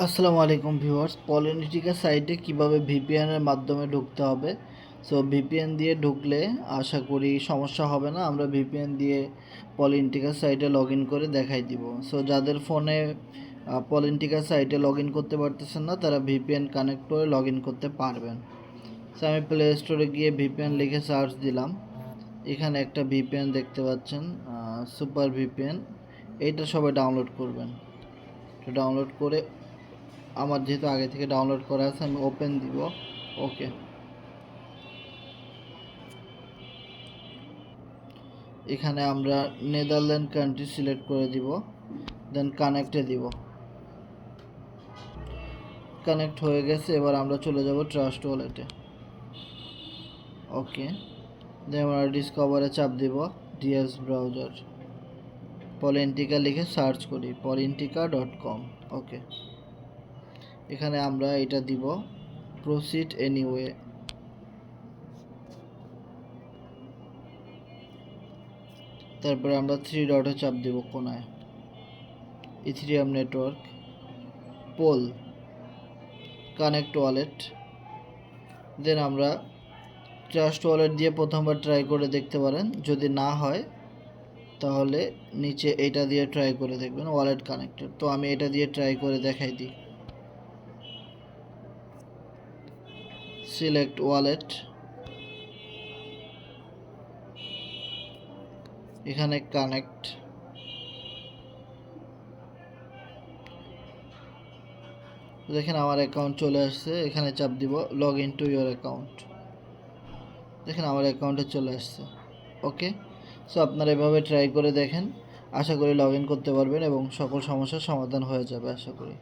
আসসালামু আলাইকুম ভিউয়ার্স, পলিনিটিকা সাইটে কিভাবে ভিপিএন এর মাধ্যমে ঢুকতে হবে। সো ভিপিএন দিয়ে ঢুকলে আশা করি সমস্যা হবে না। আমরা ভিপিএন দিয়ে পলিনিটিকা সাইটে লগ ইন করে দেখাই দিব। সো যাদের ফোনে পলিনিটিকা সাইটে লগ ইন করতে পারতেছেন না, তারা ভিপিএন কানেক্ট করে লগ ইন করতে পারবেন। সো আমি প্লে স্টোরে গিয়ে ভিপিএন লিখে সার্চ দিলাম। এখানে একটা ভিপিএন দেখতে পাচ্ছেন, সুপার ভিপিএন। এইটা সবাই ডাউনলোড করবেন। তো ডাউনলোড করে, আমার যেহেতু আগে থেকে ডাউনলোড করা আছে, আমি ওপেন দিব। ওকে, এখানে আমরা নেদারল্যান্ড কান্ট্রি সিলেক্ট করে দিব, দেন কানেক্টে দিব। কানেক্ট হয়ে গেছে, এবার আমরা চলে যাব ট্রাস্ট ওয়ালেটে। ওকে, দেন আমরা ডিসকভারে চাপ দিব, ডিএস ব্রাউজার, পলিন্টিকা লিখে সার্চ করি, polintica.com। ওকে, এখানে আমরা এটা দিব, প্রসিড এনিওয়ে। তারপরে আমরা থ্রি ডটে চাপ দিব কোনায়, ইথিরিয়াম নেটওয়ার্ক, পোল, কানেক্ট ওয়ালেট। দেন আমরা ট্রাস্ট ওয়ালেট দিয়ে প্রথমবার ট্রাই করে দেখতে পারেন। যদি না হয় তাহলে নিচে এটা দিয়ে ট্রাই করে দেখবেন, ওয়ালেট কানেক্টেড। তো আমি এটা দিয়ে ট্রাই করে দেখাই দিই। সিলেক্ট ওয়ালেট, এখানে কানেক্ট। দেখেন আমার অ্যাকাউন্ট চলে আসছে, এখানে চাপ দিব log in to your account. দেখেন আমার অ্যাকাউন্টে চলে আসছে। ওকে, সো আপনারা এভাবে ট্রাই করে দেখেন। আশা করি লগ ইন করতে পারবেন এবং সকল সমস্যার সমাধান হয়ে যাবে আশা করি।